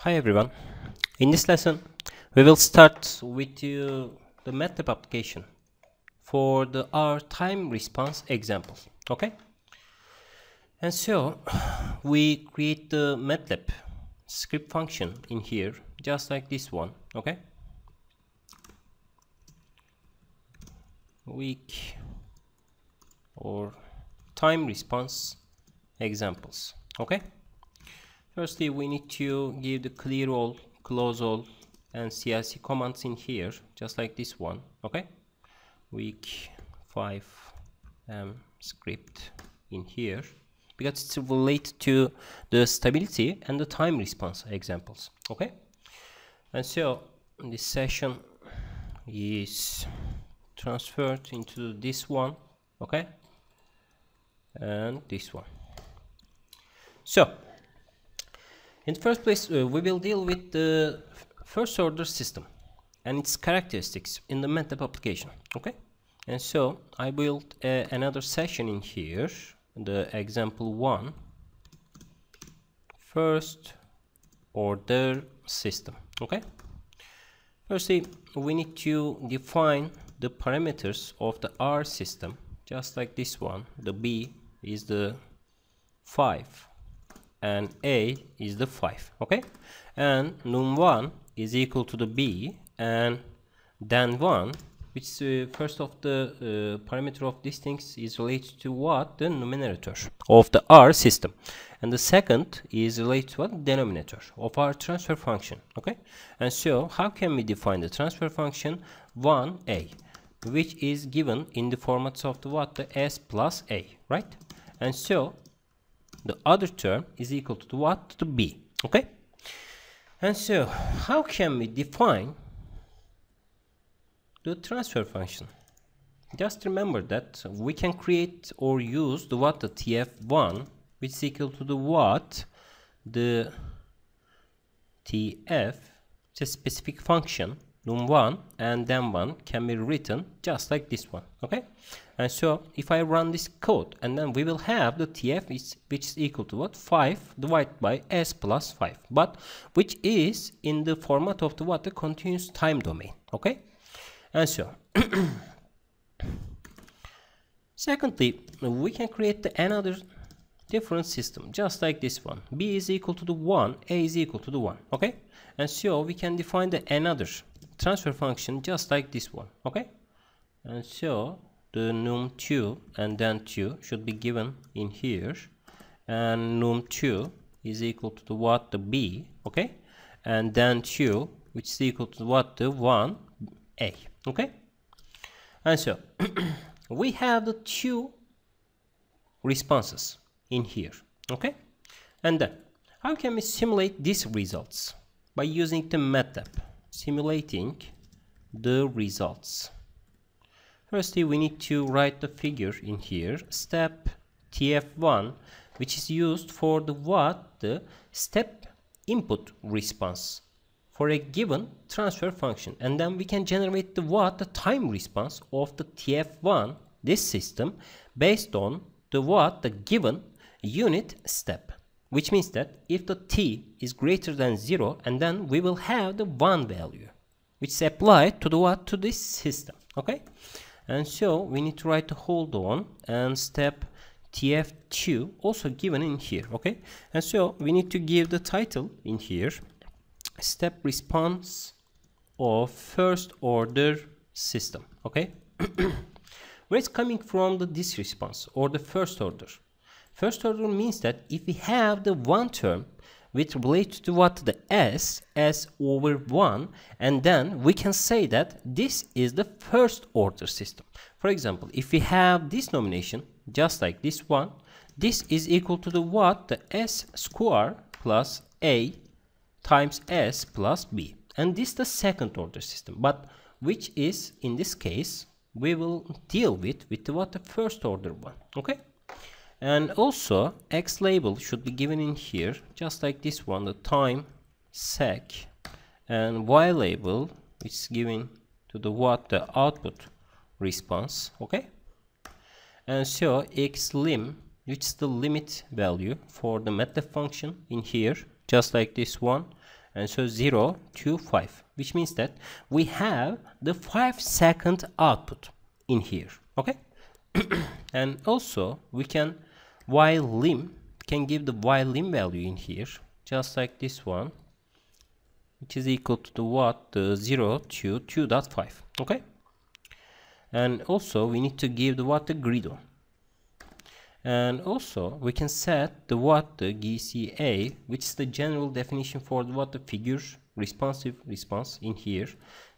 Hi everyone. In this lesson we will start with the Matlab application for our time response examples. Okay, and so we create the Matlab script function in here just like this one. Okay, week or time response examples. Okay, firstly we need to give the clear all, close all and CLC commands in here just like this one. Okay, week 5 script in here because it's related to the stability and the time response examples. Okay, and so this session is transferred into this one. Okay, and this one. So in the first place we will deal with the first order system and its characteristics in the Matlab application. Okay, and so I built another session in here, the example 1, first order system. Okay, firstly we need to define the parameters of the R system just like this one. The B is the 5 and A is the 5. Okay, and num1 is equal to the B and then 1, which first of the parameter of these things is related to what? The numerator of the R system, and the second is related to what? Denominator of our transfer function. Okay, and so how can we define the transfer function 1a, which is given in the formats of the what? The S plus A, right? And so the other term is equal to what? To B. Okay, and so how can we define the transfer function? Just remember that we can create or use the what? The TF1, which is equal to the what? The TF, it's a specific function, num1 and then 1 can be written just like this one. Okay, and so if I run this code, and then we will have the TF which is equal to what? 5 divided by S plus 5, but which is in the format of the what? The continuous time domain. Okay, and so secondly we can create another different system just like this one. B is equal to the 1, A is equal to the 1. Okay, and so we can define another transfer function just like this one. Okay, and so the num2 and then 2 should be given in here, and num2 is equal to the what? The B. Okay, and then 2 which is equal to what? The 1a. Okay, and so we have the two responses in here. Okay, and then how can we simulate these results? By using the Matlab, simulating the results. Firstly we need to write the figure in here, step TF1, which is used for the what? The step input response for a given transfer function, and then we can generate the what? The time response of the TF1, this system, based on the what? The given unit step, which means that if the t is greater than 0, and then we will have the 1 value which is applied to the what? To this system. Okay, and so we need to write the hold on and step TF2 also given in here. Okay, and so we need to give the title in here, step response of first order system. Okay, where it's coming from this response or the first order. First order means that if we have the one term which relates to what? The S over 1, and then we can say that this is the first order system. For example, if we have this nomination just like this one, this is equal to the what? The S square plus A times S plus B, and this is the second order system, but which is in this case we will deal with the what? The first order one. Okay, and also X label should be given in here just like this one, the time sec, and Y label which is given to the what? The output response. Okay, and so X lim, which is the limit value for the Matlab function in here just like this one, And so 0 to 5, which means that we have the 5-second output in here. Okay. And also we can while lim can give the while lim value in here, just like this one, which is equal to the what, the 0 to 2.5. Okay. And also we need to give the what, the grido. And also we can set the what, the GCA, which is the general definition for the what, the figure responsive response in here.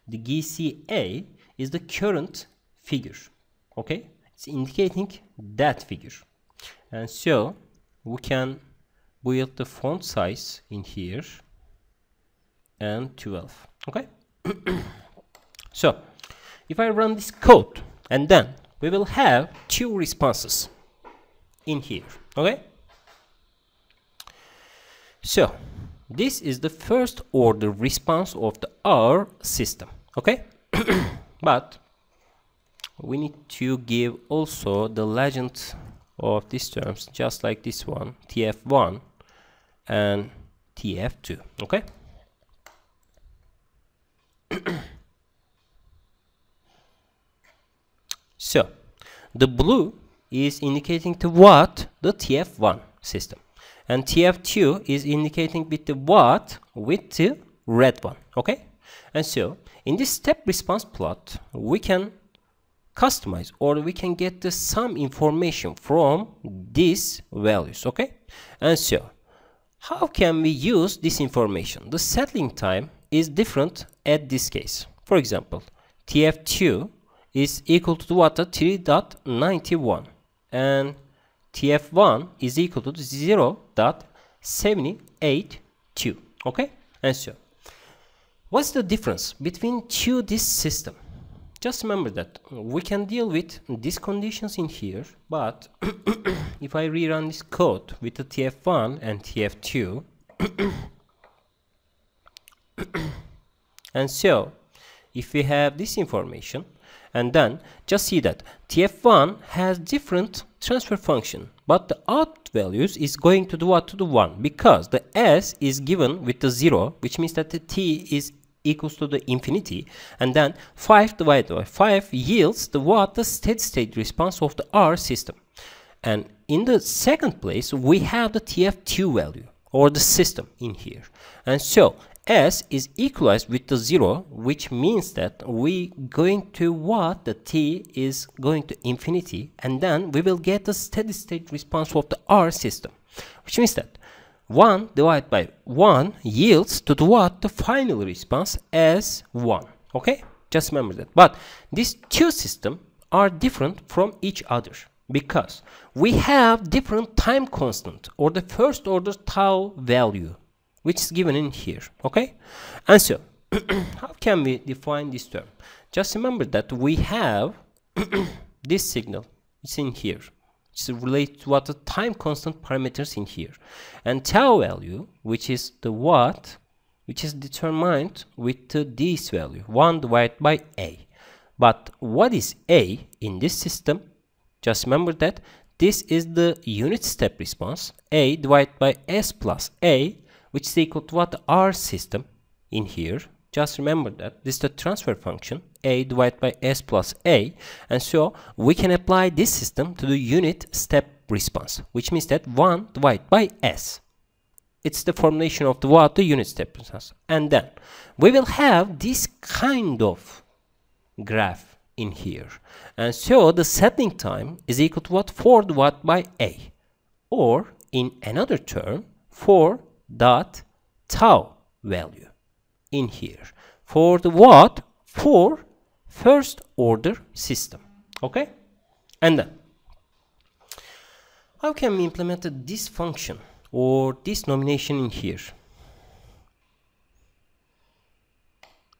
The GCA is the current figure. Okay, it's indicating that figure. And so we can build the font size in here and 12. Okay. So if I run this code, and then we will have two responses in here. Okay. So this is the first order response of the our system. Okay. But we need to give also the legend of these terms, just like this one, tf1 and tf2. Okay. So the blue is indicating to what, the tf1 system, and tf2 is indicating with the what, with the red one. Okay. And so in this step response plot we can customize, or we can get the some information from these values. Okay. And so how can we use this information? The settling time is different at this case. For example, tf2 is equal to what, 3.91, and tf1 is equal to 0.782. Okay. And so what's the difference between this system? Just remember that we can deal with these conditions in here, but if I rerun this code with the tf1 and tf2 and so if we have this information, and then just see that tf1 has different transfer function, but the out values is going to the what, to the 1, because the s is given with the 0, which means that the t is equals to the infinity, and then 5 divided by 5 yields the what, the steady state response of the our system. And in the second place we have the tf2 value, or the system in here, and so s is equalized with the 0, which means that we going to what, the t is going to infinity, and then we will get the steady state response of the our system, which means that 1 divided by 1 yields to the what, the final response as 1. Okay. Just remember that. But these two systems are different from each other because we have different time constant, or the first order tau value, which is given in here. Okay. And so how can we define this term? Just remember that we have this signal, it's in here. It's related to what, the time constant parameters in here, and tau value, which is the what, which is determined with this value 1 divided by a. But what is a in this system? Just remember that this is the unit step response, a divided by s plus a, which is equal to what, our system in here. Just remember that this is the transfer function, a divided by s plus a, and so we can apply this system to the unit step response, which means that 1 divided by s. It's the formulation of the what, the unit step response, and then we will have this kind of graph in here, and so the settling time is equal to what, 4 divided by a, or in another term 4 dot tau value in here for the what, for first order system. Okay. And then how can we implement this function or this nomination in here?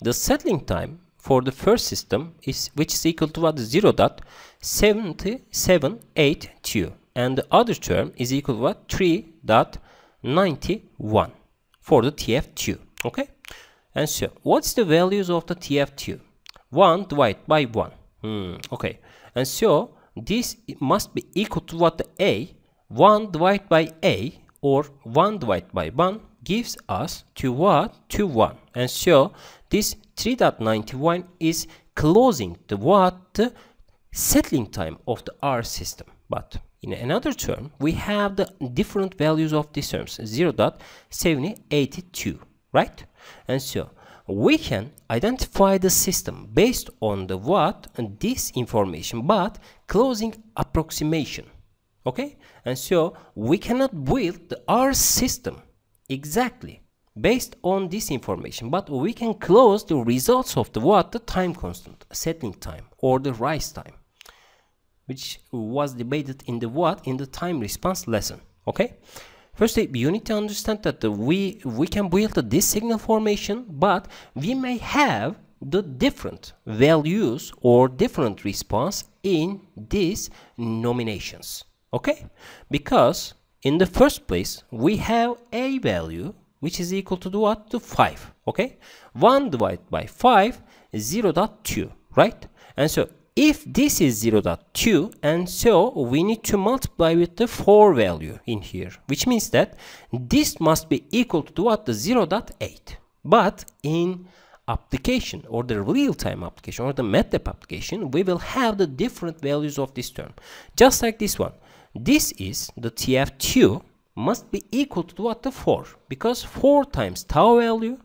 The settling time for the first system is, which is equal to what, 0.7782, and the other term is equal to what, 3.91 for the tf2. Okay. And so what's the values of the tf2? 1 divided by 1. Okay. And so this must be equal to what, the a, 1 divided by a, or 1 divided by 1 gives us to what? To 1. And so this 3.91 is closing the what? The settling time of the R system. But in another term, we have the different values of these terms, 0.7082, right? And so we can identify the system based on the what? And this information, but closing approximation. Okay? And so we cannot build the R system exactly based on this information, but we can close the results of the what? The time constant, settling time, or the rise time, which was debated in the what? In the time response lesson. Okay? Firstly, you need to understand that we can build this signal formation, but we may have the different values or different response in these nominations. Okay? Because in the first place, we have a value which is equal to the what? To 5. Okay? 1 divided by 5 is 0.2, right? And so if this is 0.2, and so we need to multiply with the 4 value in here, which means that this must be equal to what? The 0.8. But in application, or the real-time application, or the Matlab application, we will have the different values of this term. Just like this one. This is the TF2 must be equal to what? The 4. Because 4 times tau value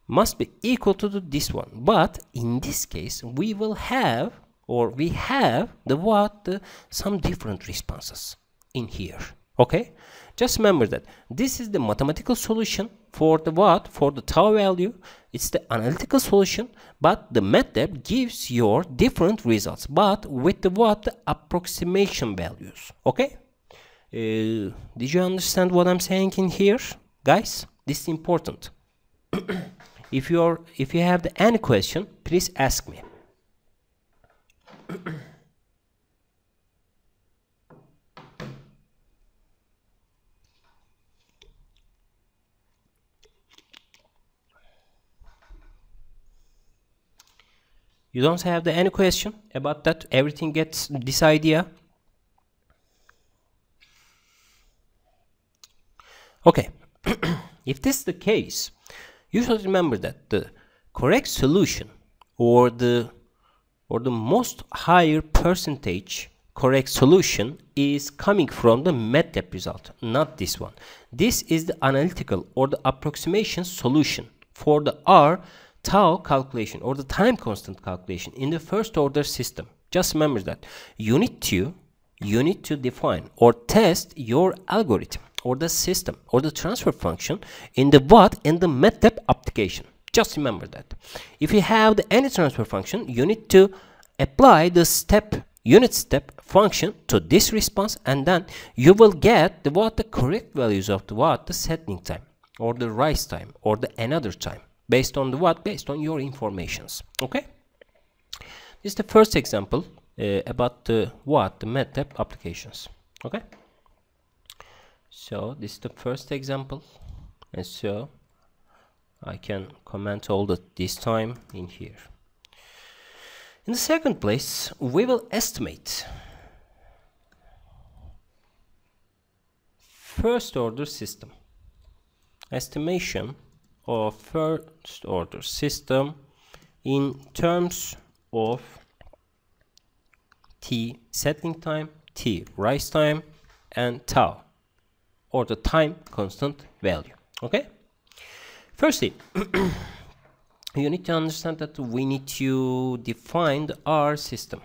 must be equal to this one. But in this case, we will have, or we have the what? Some different responses in here. Okay? Just remember that this is the mathematical solution for the what? For the tau value. It's the analytical solution, but the Matlab gives your different results, but with the what? The approximation values. Okay? Did you understand what I'm saying in here, guys? This is important. If you have any question, please ask me. You don't have any question about that? Everything gets this idea? Okay. If this is the case, you should remember that the correct solution, or the most higher percentage correct solution, is coming from the Matlab result, not this one. This is the analytical or the approximation solution for the R tau calculation, or the time constant calculation in the first order system. Just remember that you need to define or test your algorithm, or the system, or the transfer function in the what? In the Matlab application. Just remember that. If you have any transfer function, you need to apply the unit step function to this response, and then you will get the what? The correct values of the what? The settling time, or the rise time, or the another time, based on the what? Based on your informations. Okay? This is the first example about the what? The Matlab applications. Okay? So this is the first example, and so I can comment all this time in here. In the second place, we will estimate first order system. Estimation of first order system in terms of t settling time, t rise time, and tau, or the time constant value. Okay? Firstly, you need to understand that we need to define the R system.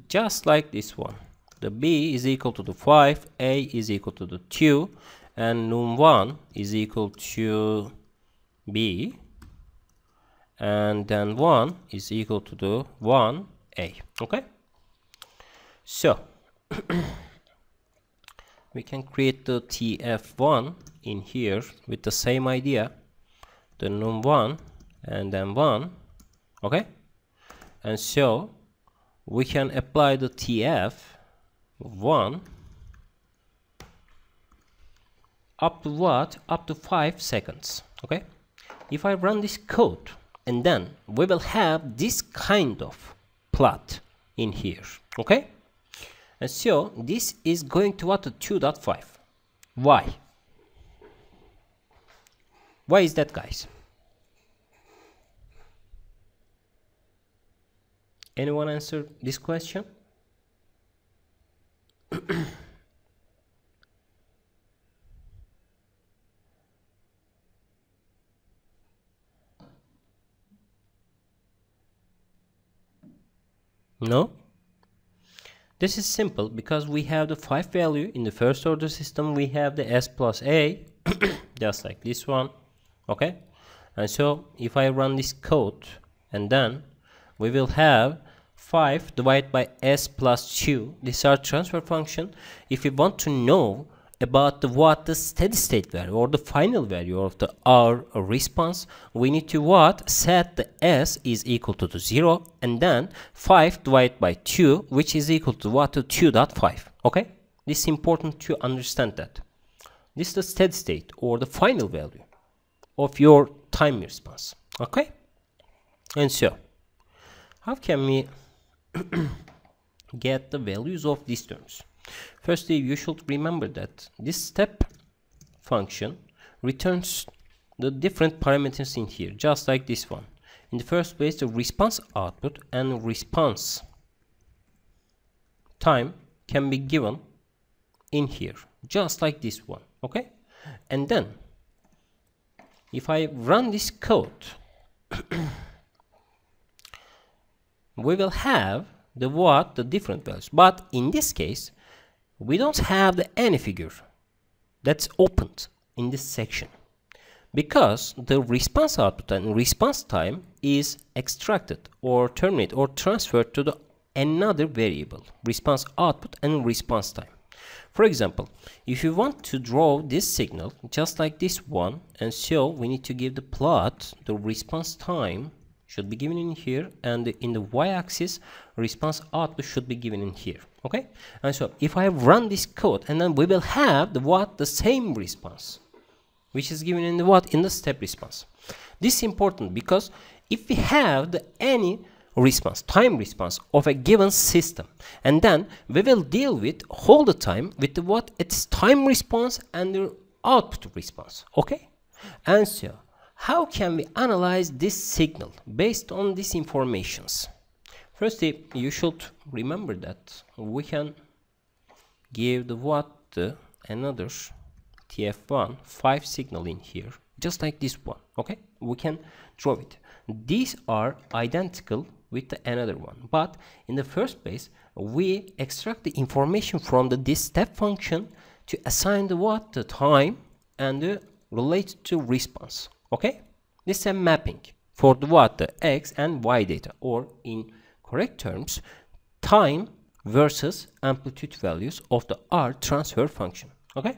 Just like this one. The B is equal to the 5, A is equal to the 2, and num1 is equal to B, and then 1 is equal to the 1A. Okay? So, we can create the TF1 in here with the same idea, the num1 and then 1. Okay? And so we can apply the TF1 up to what? Up to 5 seconds. Okay? If I run this code, and then we will have this kind of plot in here. Okay? And so this is going to what? To 2.5. Why? Why is that, guys? Anyone answer this question? No? This is simple because we have the 5 value in the first order system. We have the s plus a, just like this one. Okay? And so if I run this code, and then we will have 5 divided by s plus 2. This is our transfer function. If we want to know about the steady state value or the final value of the our response, we need to set the s is equal to the 0, and then 5 divided by 2, which is equal to to 2.5. Okay, this is important to understand that this is the steady state or the final value of your time response. Okay, and so how can we get the values of these terms? Firstly, you should remember that this step function returns the different parameters in here, just like this one. In the first place, the response output and response time can be given in here, just like this one. Okay, and then if I run this code, we will have the different values, but in this case we don't have any figure that's opened in this section because the response output and response time is extracted or terminated or transferred to another variable, response output and response time. For example, if you want to draw this signal just like this one, and so we need to give the plot, the response time should be given in here, and in the y-axis response output should be given in here. Okay, and so if I run this code, and then we will have the same response, which is given in in the step response. This is important because if we have any response, time response of a given system, and then we will deal with all the time with its time response and the output response. Okay, and so how can we analyze this signal based on these informations? Firstly, you should remember that we can give another TF1 5 signal in here, just like this one. Okay, we can draw it. These are identical with another one, but in the first place we extract the information from this step function to assign the time and relate to response. Okay, this is a mapping for the x and y data, or in correct terms, time versus amplitude values of the R transfer function. Okay,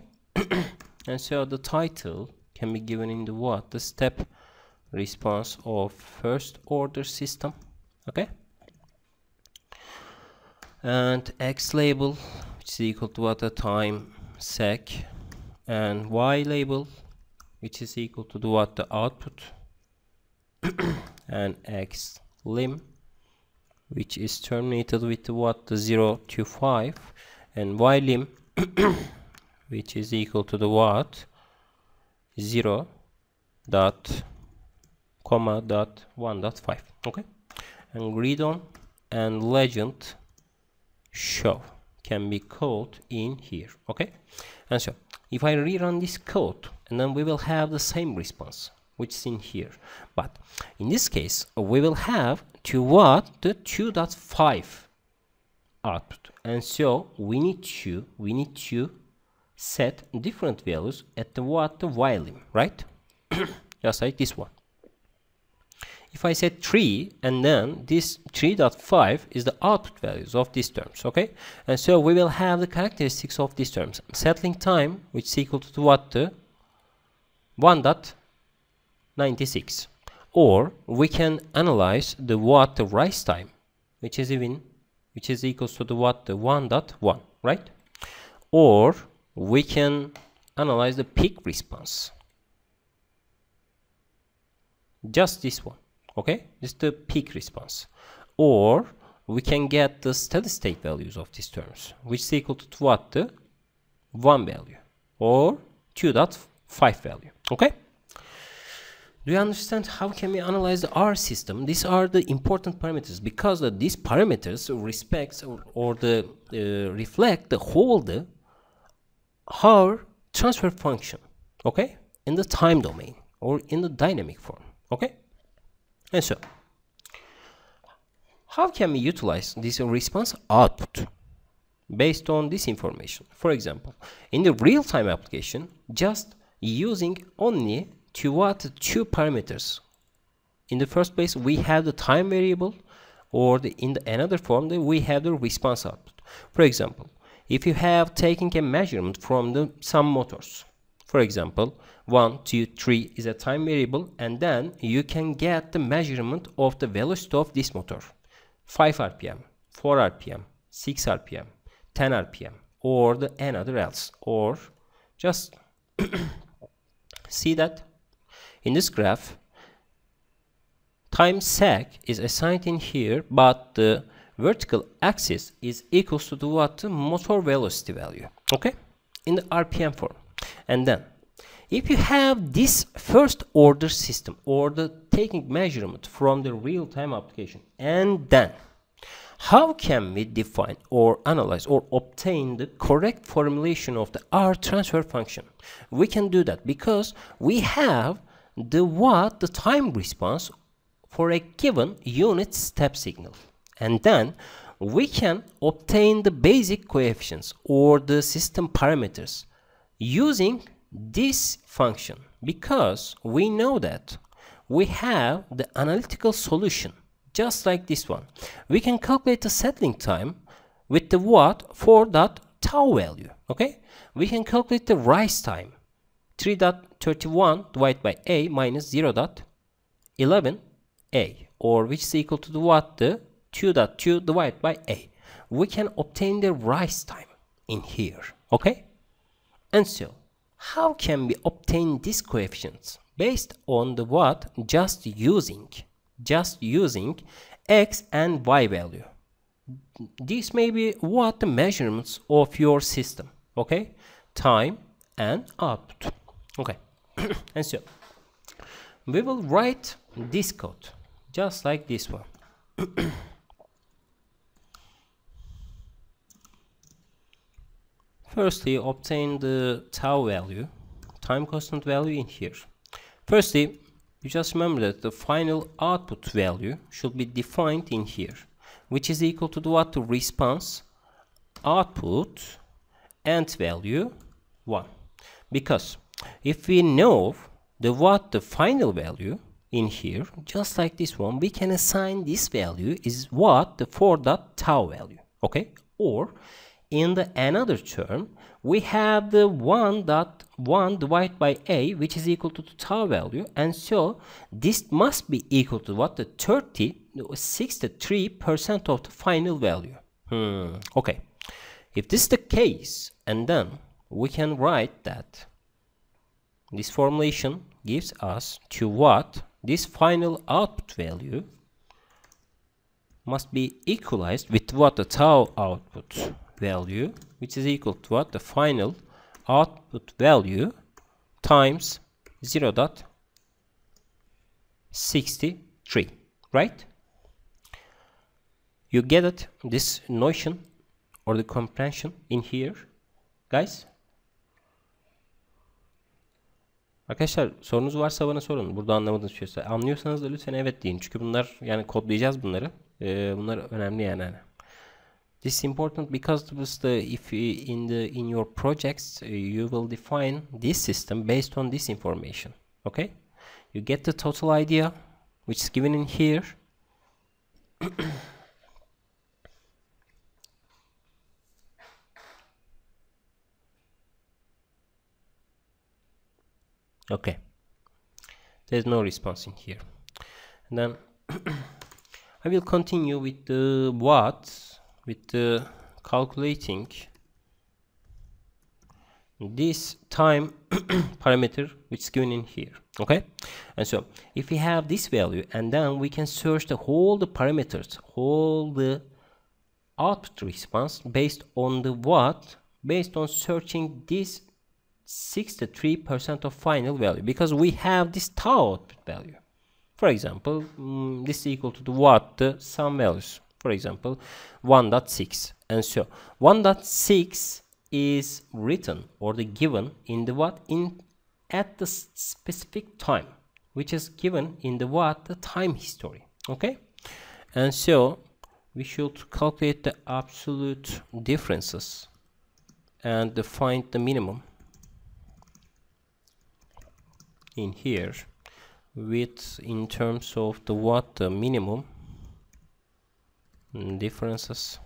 and so the title can be given in the step response of first order system. Okay, and x label, which is equal to the time sec, and y label, which is equal to the output, and x lim, which is terminated with the 0 to 5, and y lim, which is equal to the 0 dot comma dot 1.5. Okay, and read on and legend show can be called in here. Okay, and so if I rerun this code, and then we will have the same response which is in here, but in this case we will have the 2.5 output, and so we need to set different values at the y lim, right? Just like this one. If I set 3, and then this 3.5 is the output values of these terms. Okay, and so we will have the characteristics of these terms. Settling time, which is equal to the 1.96, or we can analyze the rise time, which is equals to the 1.1, right? Or we can analyze the peak response, just this one. Okay, this is the peak response. Or we can get the steady state values of these terms, which is equal to the 1 value or 2.5 value. Okay, Do you understand how can we analyze the R system? These are the important parameters because these parameters respects or the reflect the whole the R transfer function, okay, in the time domain or in the dynamic form, okay. And so how can we utilize this response output based on this information? For example, in the real-time application, just using only two parameters. In the first place, we have the time variable, or in the another form, we have the response output. For example, if you have taken a measurement from some motors, for example, 1, 2, 3 is a time variable, and then you can get the measurement of the velocity of this motor. 5 RPM, 4 RPM, 6 RPM, 10 RPM, or the another else, or just see that in this graph time sec is assigned in here, but the vertical axis is equals to the motor velocity value, okay, in the RPM form. And then if you have this first order system or the taking measurement from the real-time application, and then how can we define or analyze or obtain the correct formulation of the R transfer function? We can do that because we have the time response for a given unit step signal, and then we can obtain the basic coefficients or the system parameters using this function, because we know that we have the analytical solution just like this one. We can calculate the settling time with the for that tau value, okay. We can calculate the rise time 3.31 divided by a minus 0.11 a, or which is equal to the 2.2 divided by a. We can obtain the rise time in here, okay. And so how can we obtain these coefficients? Based on the just using x and y value. These may be the measurements of your system, okay, time and output, okay. And so we will write this code just like this one. Firstly, obtain the tau value, time constant value in here. Firstly, you just remember that the final output value should be defined in here, which is equal to the response output end value 1. Because if we know the final value in here, just like this one, we can assign this value is for that tau value, okay. Or in the another term, we have the 1.1 divided by a, which is equal to the tau value, and so this must be equal to the 63% of the final value. Okay, if this is the case, and then we can write that this formulation gives us to this final output value must be equalized with the tau output value, which is equal to the final output value times 0.63, right? You get it, this notion or the comprehension in here, guys? Arkadaşlar sorunuz varsa bana sorun. Burada anlamadığınız şeyse. Anlıyorsanız da lütfen evet deyin. Çünkü bunlar yani kodlayacağız bunları. Bunlar önemli yani. This is important because if in your projects you will define this system based on this information. Okay, you get the total idea which is given in here. Okay, there's no response in here, and then I will continue with the calculating this time parameter which is given in here, okay. And so if we have this value, and then we can search the whole the parameters, whole the output response based on the based on searching this 63% of final value, because we have this tau output value. For example, this is equal to the what, the some values, for example 1.6, and so 1.6 is written or the given in the what, in at the specific time, which is given in the what, the time history. Okay, and so we should calculate the absolute differences and find the minimum in here with in terms of the what, the minimum differences,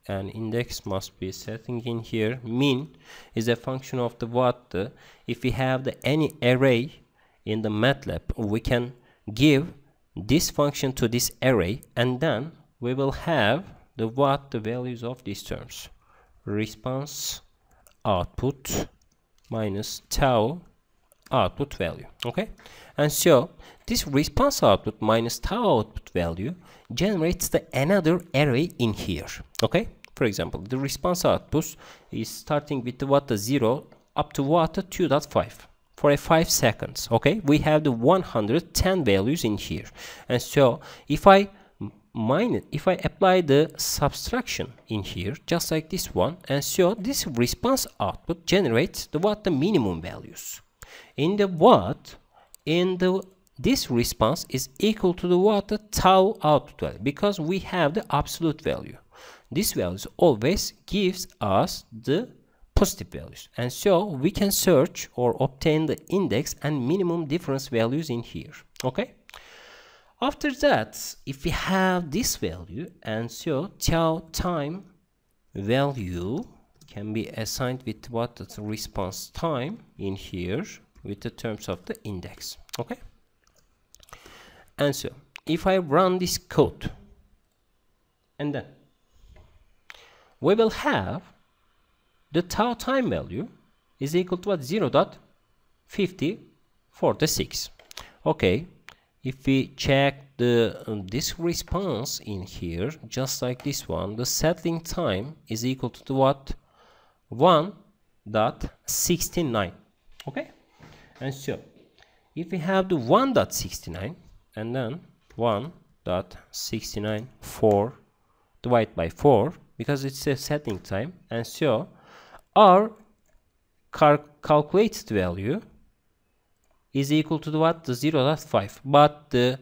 and index must be setting in here. Min is a function of the what, the if we have the any array in the Matlab, we can give this function to this array, and then we will have the what, the values of these terms, response output minus tau output value. Okay, and so this response output minus tau output value generates the another array in here. Okay, for example, the response output is starting with the what, the 0 up to what, the 2.5 for a 5 seconds. Okay, we have the 110 values in here, and so if I apply the subtraction in here just like this one, and so this response output generates the what, the minimum values in the what, in the this response is equal to the what, the tau output value, because we have the absolute value. This values always gives us the positive values, and so we can search or obtain the index and minimum difference values in here. Okay, after that, if we have this value, and so tau time value can be assigned with what, the response time in here with the terms of the index. Okay, and so if I run this code, and then we will have the tau time value is equal to what, 0.5046. Okay, if we check the this response in here just like this one, the settling time is equal to the what, 1.69. Okay, and so if we have the 1.69 and then 1.69 4 divided by 4, because it's a setting time, and so our calculated value is equal to the what, the 0.5, but the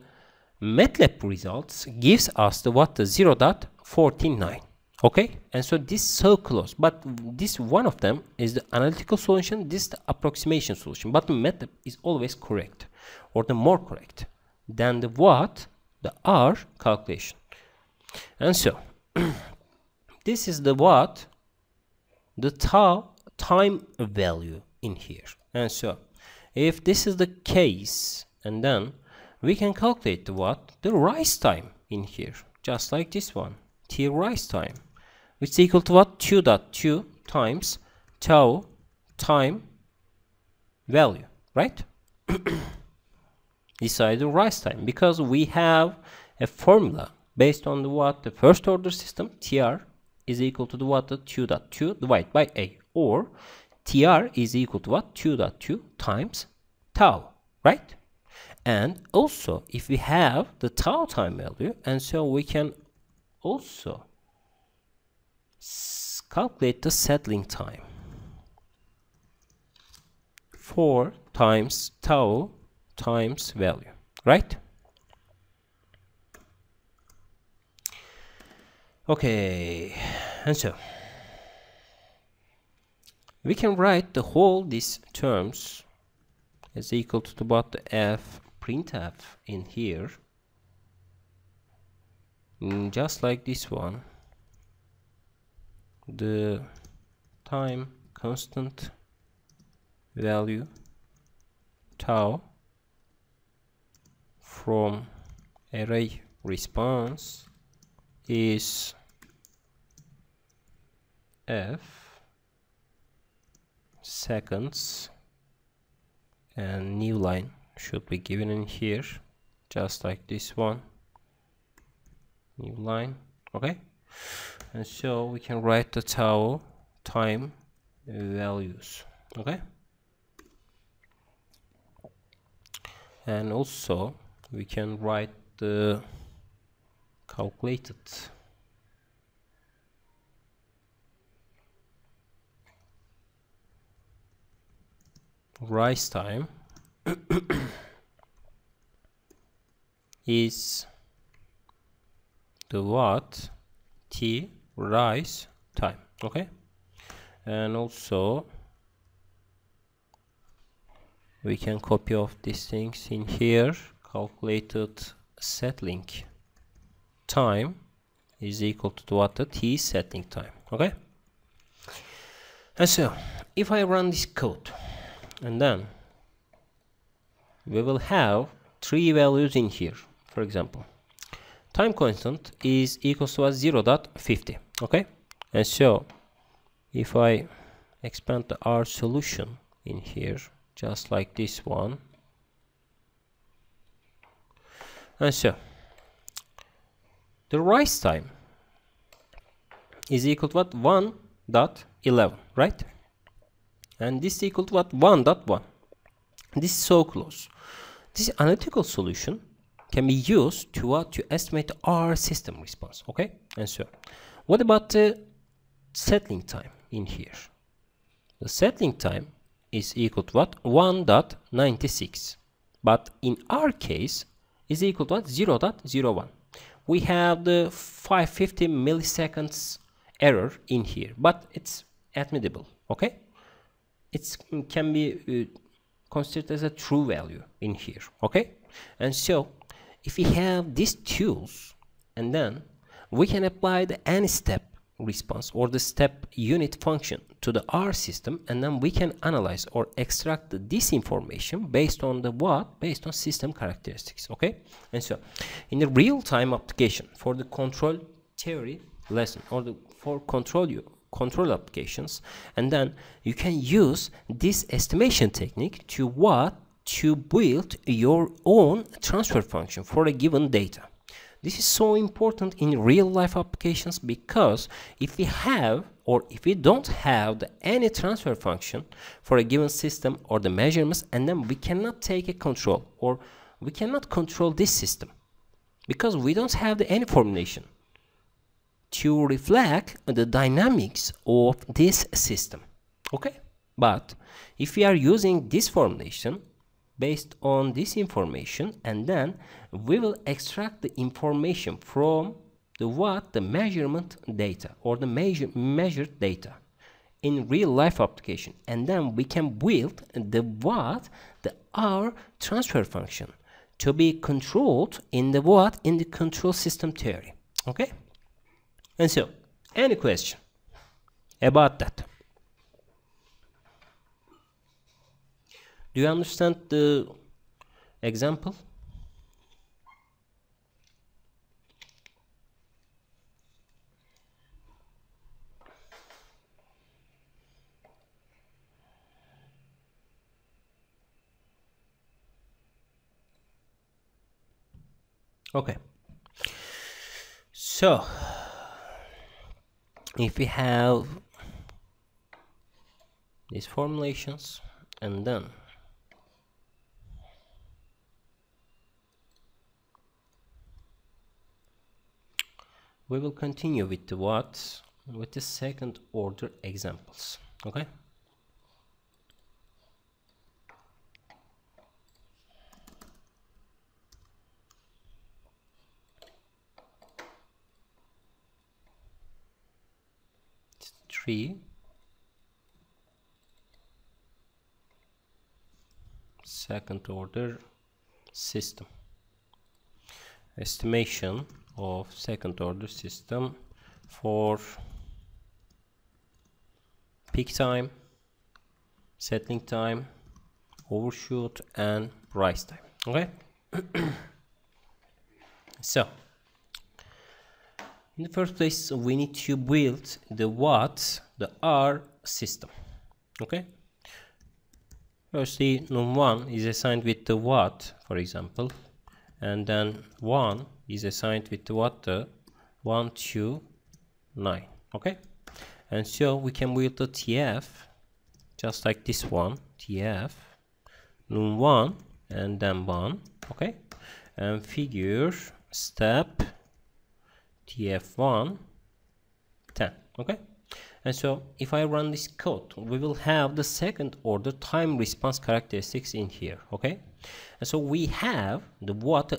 Matlab results gives us the what, the 0.49. Okay, and so this is so close, but this one of them is the analytical solution, this is the approximation solution, but the Matlab is always correct, or the more correct than the what, the R calculation. And so this is the what, the tau time value in here. And so if this is the case, and then we can calculate the what, the rise time in here, just like this one, t rise time, which is equal to what, 2.2 times tau time value, right? Decide the rise time, because we have a formula based on the what, the first order system, tr is equal to the what, the 2.2 divided by a, or tr is equal to what, 2.2 times tau, right? And also if we have the tau time value, and so we can also calculate the settling time, 4 times tau times value, right? Okay, and so we can write the whole these terms as equal to the what, the f printf in here, just like this one, the time constant value tau from array response is f seconds, and new line should be given in here just like this one, new line. Okay, and so we can write the tau time values. Okay, and also we can write the calculated rise time is the what t rise time. Okay, and also we can copy of these things in here. Calculated settling time is equal to what the t settling time. Okay, and so if I run this code, and then we will have three values in here. For example, time constant is equal to 0.50. Okay, and so if I expand our solution in here, just like this one, and so the rise time is equal to what? 1.11, right? And this is equal to what? 1.1. This is so close. This analytical solution can be used to estimate our system response. Okay, and so what about the settling time in here? The settling time is equal to what? 1.96, but in our case is equal to what? 0.01. We have the 550 milliseconds error in here, but it's admissible. Okay, it can be considered as a true value in here. Okay, and so if we have these tools, and then we can apply the any step response or the step unit function to the R system, and then we can analyze or extract this information based on the what? Based on system characteristics. Okay, and so in the real-time application for the control theory lesson, or for control applications, and then you can use this estimation technique to what? To build your own transfer function for a given data. This is so important in real life applications, because if we have or if we don't have any transfer function for a given system or the measurements, and then we cannot take a control, or we cannot control this system because we don't have any formulation to reflect the dynamics of this system. Okay, but if we are using this formulation based on this information, and then we will extract the information from the what? The measurement data, or the measured data in real life application, and then we can build the what? The R transfer function to be controlled in the what? In the control system theory. Okay, and so any question about that? Do you understand the example? Okay, so if we have these formulations, and then we will continue with the what? With the second order examples. Okay, it's 3 second order system, estimation of second order system for peak time, settling time, overshoot, and rise time. Okay, so in the first place we need to build the what? The R system. Okay, firstly num1 is assigned with the what, for example, and then 1 is assigned with what? The 1 to 9. Okay, and so we can build the TF just like this one, tf num1 and then 1, okay, and figure step tf1 10, okay. And so if I run this code, we will have the second order time response characteristics in here, okay. And so we have the water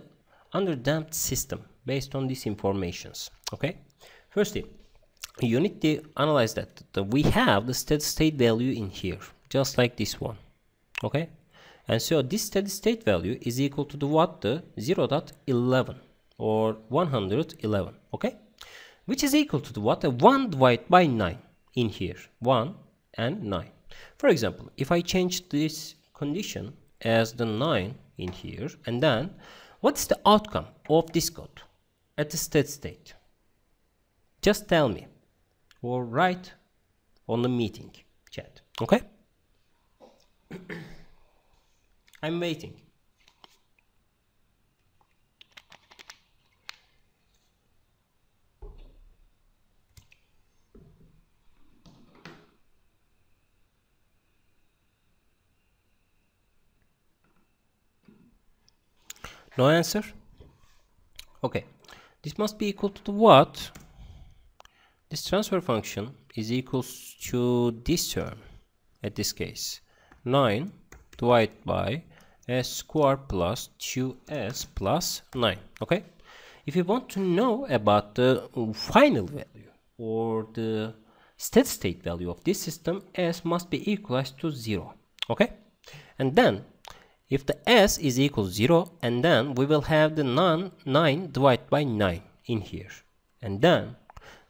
under damped system based on these informations, okay. Firstly, you need to analyze that we have the steady state value in here, just like this one, okay. And so this steady state value is equal to the what, the 0.11 or 111, okay, which is equal to the what, 1 divided by 9 in here, 1 and 9. For example, if I change this condition as the 9 in here, and then what's the outcome of this code at the steady state? Just tell me or write on the meeting chat, okay. I'm waiting. No answer? Okay. This must be equal to the what? This transfer function is equals to this term, at this case, 9 divided by s squared plus 2s plus 9, okay? If you want to know about the final value or the steady state value of this system, s must be equalized to 0, okay? And then if the s is equal to 0, and then we will have the 9 divided by 9 in here, and then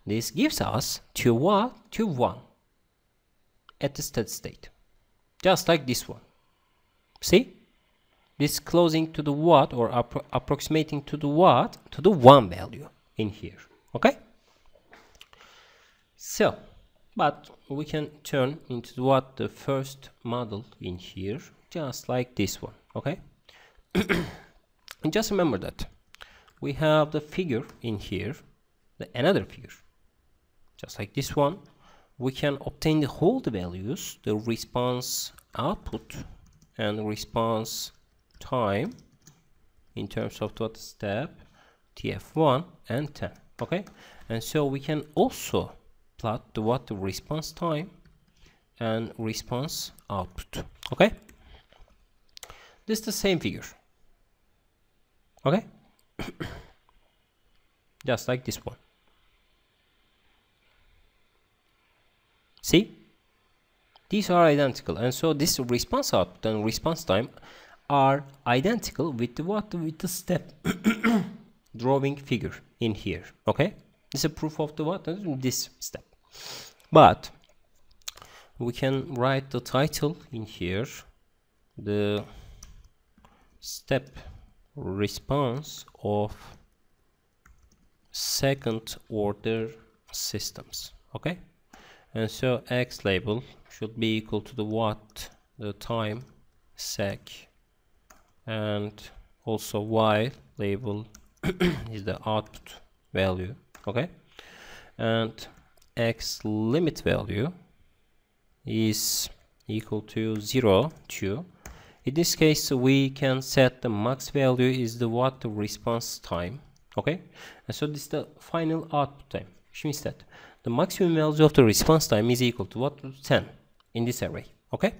this gives us to what? To 1 at the steady state, just like this one. See, this closing to the what, or approximating to the what, to the 1 value in here, okay. So but we can turn into the what, the first model in here, just like this one, okay. And just remember that we have the figure in here, another figure, just like this one. We can obtain the whole values, the response output and response time in terms of what step, tf1 and 10, okay. And so we can also plot the what, the response time and response output, okay. This is the same figure, okay. Just like this one. See, these are identical, and so this response output and response time are identical with the what, with the step drawing figure in here, okay. This is a proof of the what, this step. But we can write the title in here, the step response of second order systems, okay. And so x label should be equal to the what, the time sec, and also y label is the output value, okay. And x limit value is equal to 0 to, in this case we can set the max value is the what, the response time, okay. And so this is the final output time, which means that the maximum value of the response time is equal to what, 10 in this array, okay.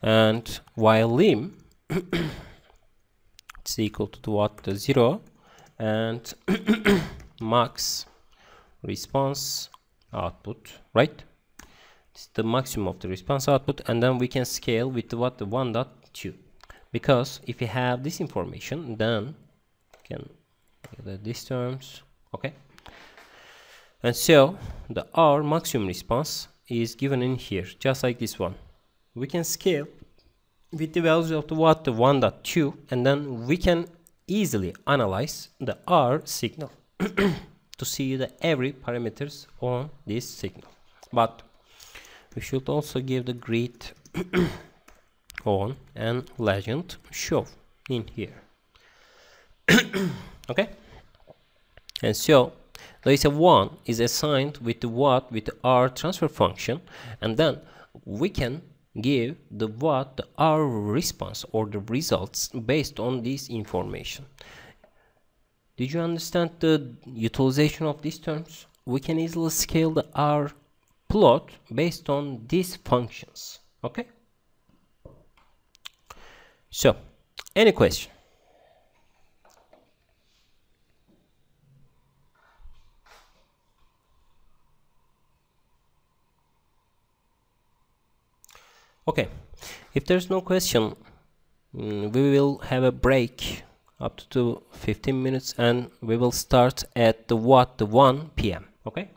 And while lim it's equal to the what, the 0, and max response output, right. It's the maximum of the response output, and then we can scale with the what, the 1.2, because if you have this information, then you can these terms, okay. And so the our maximum response is given in here, just like this one. We can scale with the values of the what, the 1.2, and then we can easily analyze the R signal to see the every parameters on this signal. But we should also give the grid on and legend show in here. Okay. And so there is a 1 is assigned with the what, with the R transfer function, and then we can give the what, our response or the results based on this information. Did you understand the utilization of these terms? We can easily scale the R plot based on these functions. Okay? So, any question? Okay, if there's no question, we will have a break up to 15 minutes and we will start at the 1 p.m. Okay?